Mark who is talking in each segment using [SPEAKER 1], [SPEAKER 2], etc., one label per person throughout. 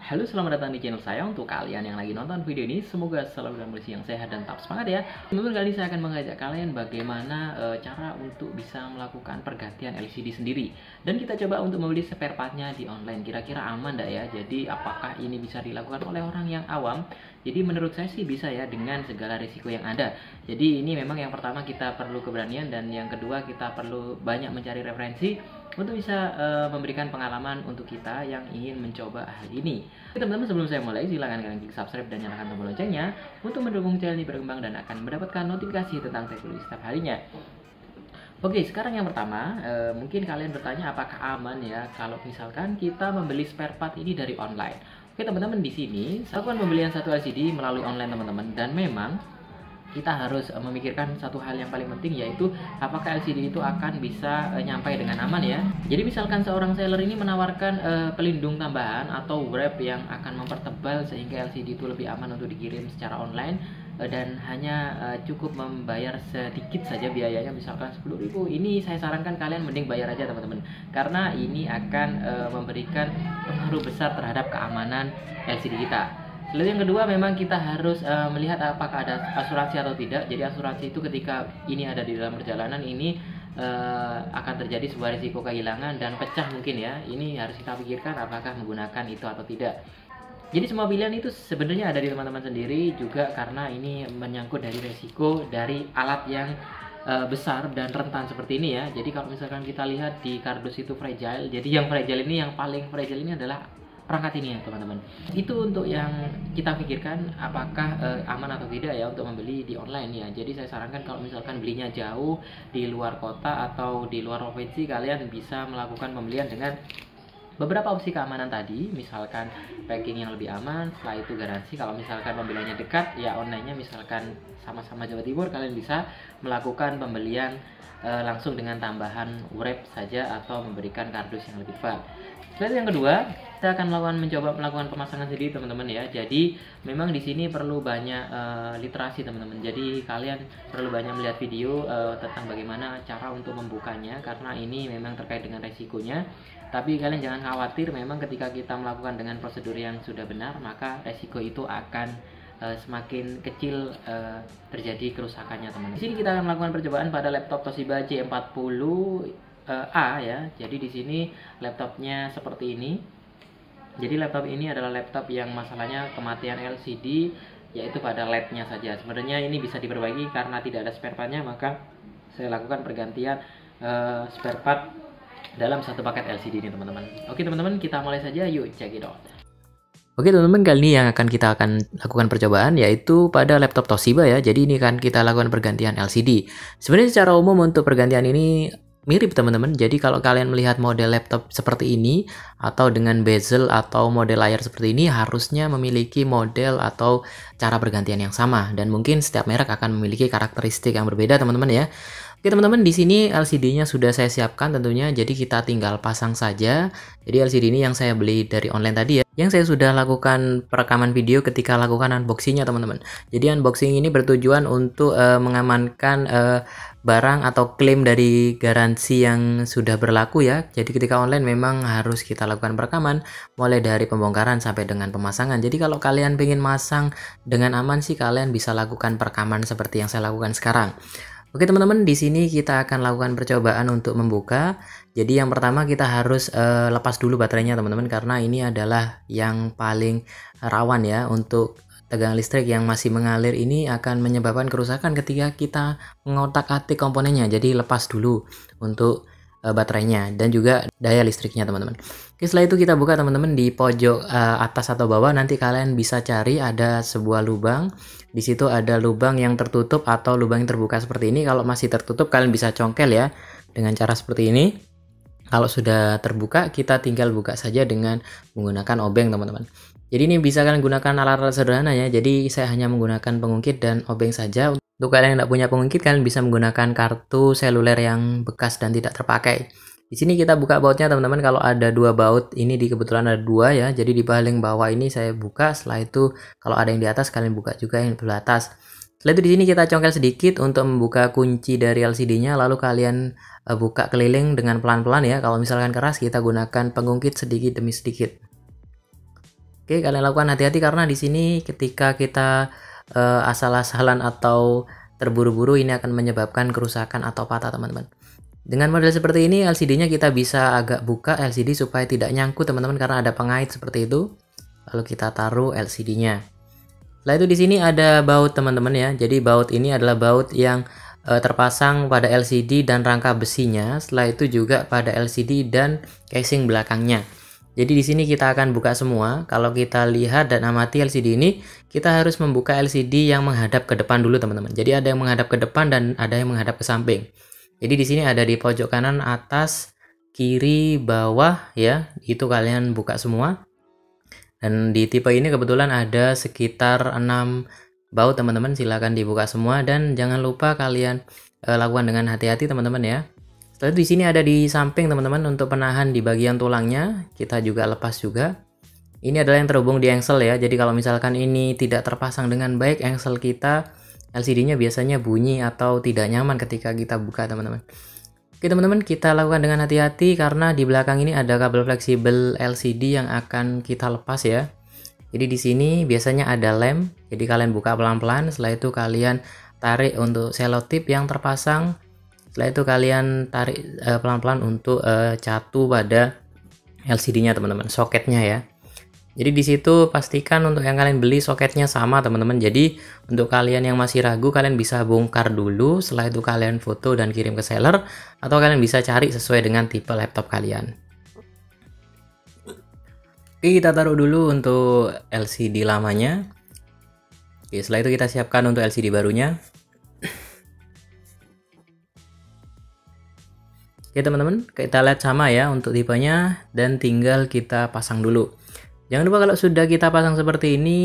[SPEAKER 1] Halo, selamat datang di channel saya. Untuk kalian yang lagi nonton video ini, semoga selalu dalam kondisi yang sehat dan tetap semangat ya. Teman-teman, kali ini saya akan mengajak kalian bagaimana cara untuk bisa melakukan pergantian LCD sendiri. Dan kita coba untuk membeli spare partnya di online. Kira-kira aman enggak ya? Jadi apakah ini bisa dilakukan oleh orang yang awam? Jadi menurut saya sih bisa ya, dengan segala risiko yang ada. Jadi ini memang yang pertama kita perlu keberanian, dan yang kedua kita perlu banyak mencari referensi untuk bisa memberikan pengalaman untuk kita yang ingin mencoba hal ini. Oke teman-teman, sebelum saya mulai, silahkan kalian klik subscribe dan nyalakan tombol loncengnya untuk mendukung channel ini berkembang dan akan mendapatkan notifikasi tentang teknologi setiap harinya. Oke, sekarang yang pertama, mungkin kalian bertanya apakah aman ya kalau misalkan kita membeli spare part ini dari online. Oke teman-teman, di sini saya lakukan pembelian satu LCD melalui online teman-teman, dan memang kita harus memikirkan satu hal yang paling penting, yaitu apakah LCD itu akan bisa nyampai dengan aman ya. Jadi misalkan seorang seller ini menawarkan pelindung tambahan atau wrap yang akan mempertebal sehingga LCD itu lebih aman untuk dikirim secara online, dan hanya cukup membayar sedikit saja biayanya, misalkan 10.000. Ini saya sarankan kalian mending bayar aja teman-teman, karena ini akan memberikan pengaruh besar terhadap keamanan LCD kita. Lalu yang kedua, memang kita harus melihat apakah ada asuransi atau tidak. Jadi asuransi itu ketika ini ada di dalam perjalanan ini akan terjadi sebuah risiko kehilangan dan pecah mungkin ya. Ini harus kita pikirkan apakah menggunakan itu atau tidak. Jadi semua pilihan itu sebenarnya ada di teman-teman sendiri juga, karena ini menyangkut dari risiko dari alat yang besar dan rentan seperti ini ya. Jadi kalau misalkan kita lihat di kardus itu fragile, jadi yang fragile ini, yang paling fragile ini adalah perangkat ini ya teman-teman. Itu untuk yang kita pikirkan apakah aman atau tidak ya untuk membeli di online ya. Jadi saya sarankan kalau misalkan belinya jauh di luar kota atau di luar provinsi, kalian bisa melakukan pembelian dengan beberapa opsi keamanan tadi, misalkan packing yang lebih aman, setelah itu garansi. Kalau misalkan pembeliannya dekat ya, online-nya misalkan sama-sama Jawa Timur, kalian bisa melakukan pembelian langsung dengan tambahan wrap saja atau memberikan kardus yang lebih tebal. Lalu yang kedua, kita akan mencoba melakukan pemasangan sendiri teman-teman ya. Jadi memang di sini perlu banyak literasi teman-teman. Jadi kalian perlu banyak melihat video tentang bagaimana cara untuk membukanya, karena ini memang terkait dengan resikonya. Tapi kalian jangan khawatir, memang ketika kita melakukan dengan prosedur yang sudah benar, maka resiko itu akan semakin kecil terjadi kerusakannya teman. Di sini kita akan melakukan percobaan pada laptop Toshiba C40A ya. Jadi di sini laptopnya seperti ini. Jadi laptop ini adalah laptop yang masalahnya kematian LCD, yaitu pada LED-nya saja. Sebenarnya ini bisa diperbaiki karena tidak ada spare part-nya, maka saya lakukan pergantian spare part dalam satu paket LCD ini teman-teman. Oke teman-teman, kita mulai saja, yuk check it out. Oke teman-teman, kali ini yang akan kita lakukan percobaan yaitu pada laptop Toshiba ya. Jadi ini kan kita lakukan pergantian LCD. Sebenarnya secara umum untuk pergantian ini mirip teman-teman. Jadi kalau kalian melihat model laptop seperti ini atau dengan bezel atau model layar seperti ini, harusnya memiliki model atau cara pergantian yang sama, dan mungkin setiap merek akan memiliki karakteristik yang berbeda teman-teman ya. Oke teman-teman, di sini LCD-nya sudah saya siapkan tentunya, jadi kita tinggal pasang saja. Jadi LCD ini yang saya beli dari online tadi ya, yang saya sudah lakukan perekaman video ketika lakukan unboxing-nya teman-teman. Jadi unboxing ini bertujuan untuk mengamankan barang atau klaim dari garansi yang sudah berlaku ya. Jadi ketika online memang harus kita lakukan perekaman mulai dari pembongkaran sampai dengan pemasangan. Jadi kalau kalian pengen masang dengan aman sih, kalian bisa lakukan perekaman seperti yang saya lakukan sekarang. Oke teman-teman, di sini kita akan lakukan percobaan untuk membuka. Jadi yang pertama kita harus lepas dulu baterainya teman-teman, karena ini adalah yang paling rawan ya untuk tegangan listrik yang masih mengalir. Ini akan menyebabkan kerusakan ketika kita mengotak-atik komponennya. Jadi lepas dulu untuk baterainya dan juga daya listriknya teman-teman. Oke, setelah itu kita buka teman-teman. Di pojok atas atau bawah nanti kalian bisa cari ada sebuah lubang. Di situ ada lubang yang tertutup atau lubang yang terbuka seperti ini. Kalau masih tertutup kalian bisa congkel ya dengan cara seperti ini. Kalau sudah terbuka, kita tinggal buka saja dengan menggunakan obeng teman-teman. Jadi ini bisa kalian gunakan alat-alat sederhana ya. Jadi saya hanya menggunakan pengungkit dan obeng saja. Untuk kalian yang tidak punya pengungkit, kalian bisa menggunakan kartu seluler yang bekas dan tidak terpakai. Di sini kita buka bautnya teman-teman. Kalau ada dua baut, ini kebetulan ada dua ya. Jadi di paling bawah ini saya buka. Setelah itu kalau ada yang di atas, kalian buka juga yang di atas. Setelah itu di sini kita congkel sedikit untuk membuka kunci dari LCD-nya. Lalu kalian buka keliling dengan pelan-pelan ya. Kalau misalkan keras, kita gunakan pengungkit sedikit demi sedikit. Oke, kalian lakukan hati-hati karena di sini ketika kita asal-asalan atau terburu-buru ini akan menyebabkan kerusakan atau patah teman-teman. Dengan model seperti ini LCD-nya kita bisa agak buka LCD supaya tidak nyangkut teman-teman karena ada pengait seperti itu. Lalu kita taruh LCD-nya. Setelah itu di sini ada baut teman-teman ya. Jadi baut ini adalah baut yang terpasang pada LCD dan rangka besinya. Setelah itu juga pada LCD dan casing belakangnya. Jadi di sini kita akan buka semua. Kalau kita lihat dan amati LCD ini, kita harus membuka LCD yang menghadap ke depan dulu teman-teman. Jadi ada yang menghadap ke depan dan ada yang menghadap ke samping. Jadi di sini ada di pojok kanan, atas, kiri, bawah ya. Itu kalian buka semua. Dan di tipe ini kebetulan ada sekitar 6 baut teman-teman. Silahkan dibuka semua dan jangan lupa kalian lakukan dengan hati-hati teman-teman ya. Setelah itu di sini ada di samping teman-teman untuk penahan di bagian tulangnya. Kita juga lepas juga. Ini adalah yang terhubung di engsel ya. Jadi kalau misalkan ini tidak terpasang dengan baik engsel kita, LCD-nya biasanya bunyi atau tidak nyaman ketika kita buka teman-teman. Oke teman-teman, kita lakukan dengan hati-hati karena di belakang ini ada kabel fleksibel LCD yang akan kita lepas ya. Jadi di sini biasanya ada lem, jadi kalian buka pelan-pelan. Setelah itu kalian tarik untuk selotip yang terpasang. Setelah itu kalian tarik pelan-pelan untuk catu pada LCD-nya teman-teman, soketnya ya. Jadi di situ pastikan untuk yang kalian beli soketnya sama teman-teman. Jadi untuk kalian yang masih ragu, kalian bisa bongkar dulu. Setelah itu kalian foto dan kirim ke seller, atau kalian bisa cari sesuai dengan tipe laptop kalian. Oke, kita taruh dulu untuk LCD lamanya. Oke, setelah itu kita siapkan untuk LCD barunya. Oke teman-teman, kita lihat sama ya untuk tipenya dan tinggal kita pasang dulu. Jangan lupa kalau sudah kita pasang seperti ini,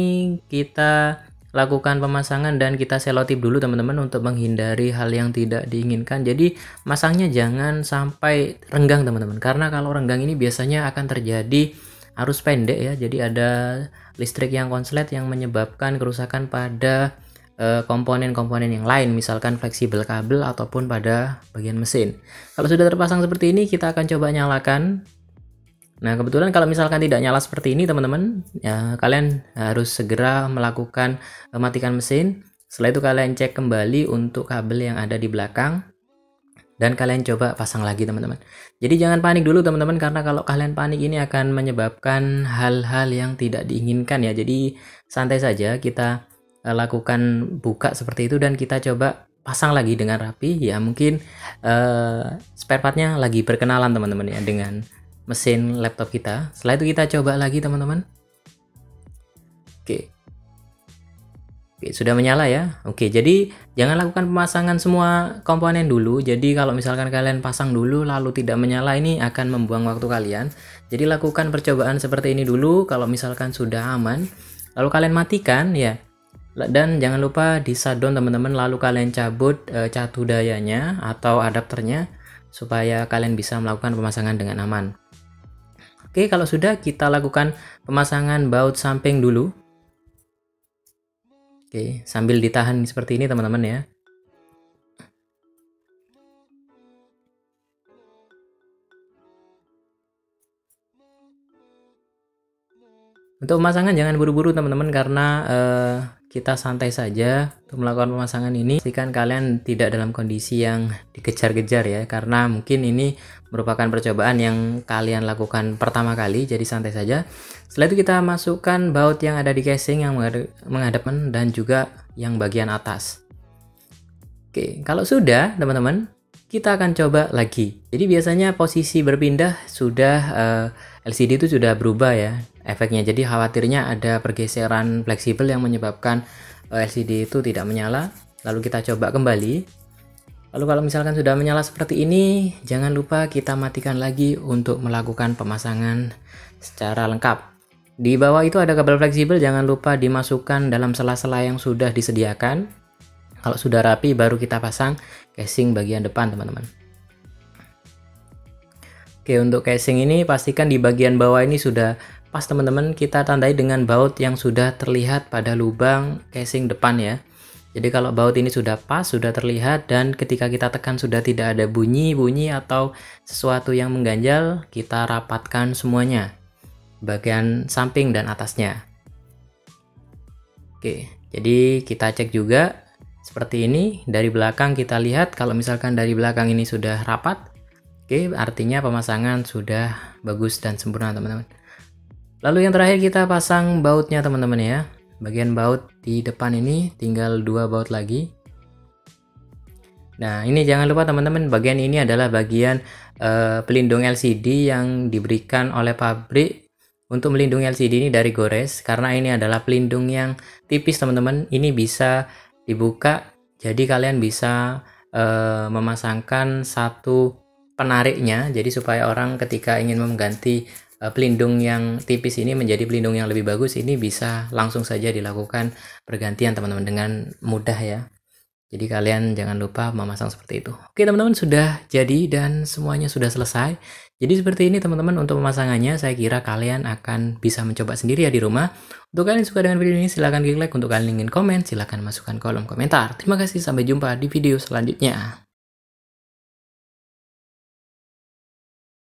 [SPEAKER 1] kita lakukan pemasangan dan kita selotip dulu teman-teman untuk menghindari hal yang tidak diinginkan. Jadi masangnya jangan sampai renggang teman-teman, karena kalau renggang ini biasanya akan terjadi arus pendek ya. Jadi ada listrik yang konslet yang menyebabkan kerusakan pada komponen-komponen yang lain, misalkan fleksibel kabel ataupun pada bagian mesin. Kalau sudah terpasang seperti ini, kita akan coba nyalakan. Nah kebetulan kalau misalkan tidak nyala seperti ini teman-teman ya, kalian harus segera melakukan matikan mesin. Setelah itu kalian cek kembali untuk kabel yang ada di belakang dan kalian coba pasang lagi teman-teman. Jadi jangan panik dulu teman-teman, karena kalau kalian panik ini akan menyebabkan hal-hal yang tidak diinginkan ya. Jadi santai saja, kita lakukan buka seperti itu dan kita coba pasang lagi dengan rapi ya. Mungkin spare partnya lagi berkenalan teman-teman ya dengan mesin laptop kita. Setelah itu kita coba lagi teman-teman. Oke, sudah menyala ya. Oke, jadi jangan lakukan pemasangan semua komponen dulu. Jadi kalau misalkan kalian pasang dulu lalu tidak menyala, ini akan membuang waktu kalian. Jadi lakukan percobaan seperti ini dulu. Kalau misalkan sudah aman, lalu kalian matikan ya. Dan jangan lupa di shutdown teman-teman, lalu kalian cabut catu dayanya atau adapternya supaya kalian bisa melakukan pemasangan dengan aman. Oke, kalau sudah, kita lakukan pemasangan baut samping dulu. Oke, sambil ditahan seperti ini teman-teman ya. Untuk pemasangan jangan buru-buru teman-teman, karena kita santai saja untuk melakukan pemasangan ini. Pastikan kalian tidak dalam kondisi yang dikejar-kejar ya, karena mungkin ini merupakan percobaan yang kalian lakukan pertama kali, jadi santai saja. Setelah itu kita masukkan baut yang ada di casing yang menghadap dan juga yang bagian atas. Oke, kalau sudah teman-teman, kita akan coba lagi. Jadi biasanya posisi berpindah sudah LCD itu sudah berubah ya efeknya. Jadi khawatirnya ada pergeseran fleksibel yang menyebabkan LCD itu tidak menyala. Lalu kita coba kembali. Lalu kalau misalkan sudah menyala seperti ini, jangan lupa kita matikan lagi untuk melakukan pemasangan secara lengkap. Di bawah itu ada kabel fleksibel, jangan lupa dimasukkan dalam sela-sela yang sudah disediakan. Kalau sudah rapi baru kita pasang casing bagian depan teman-teman. Oke, untuk casing ini pastikan di bagian bawah ini sudah pas teman-teman. Kita tandai dengan baut yang sudah terlihat pada lubang casing depan ya. Jadi kalau baut ini sudah pas, sudah terlihat, dan ketika kita tekan sudah tidak ada bunyi-bunyi atau sesuatu yang mengganjal, kita rapatkan semuanya.
[SPEAKER 2] bagian samping dan atasnya. Oke, jadi kita cek juga seperti ini. Dari belakang kita lihat kalau misalkan dari belakang ini sudah rapat, oke, artinya pemasangan sudah bagus dan sempurna teman-teman. Lalu yang terakhir kita pasang bautnya teman-teman ya. Bagian baut di depan ini tinggal 2 baut lagi. Nah, ini jangan lupa teman-teman, bagian ini adalah bagian pelindung LCD yang diberikan oleh pabrik untuk melindungi LCD ini dari gores, karena ini adalah pelindung yang tipis teman-teman. Ini bisa dibuka, jadi kalian bisa memasangkan satu penariknya, jadi supaya orang ketika ingin mengganti pelindung yang tipis ini menjadi pelindung yang lebih bagus, ini bisa langsung saja dilakukan pergantian teman-teman dengan mudah ya. Jadi kalian jangan lupa memasang seperti itu. Oke teman-teman, sudah jadi dan semuanya sudah selesai. Jadi seperti ini teman-teman untuk pemasangannya. Saya kira kalian akan bisa mencoba sendiri ya di rumah. Untuk kalian yang suka dengan video ini silahkan klik like. Untuk kalian ingin komen silahkan masukkan kolom komentar. Terima kasih, sampai jumpa di video selanjutnya.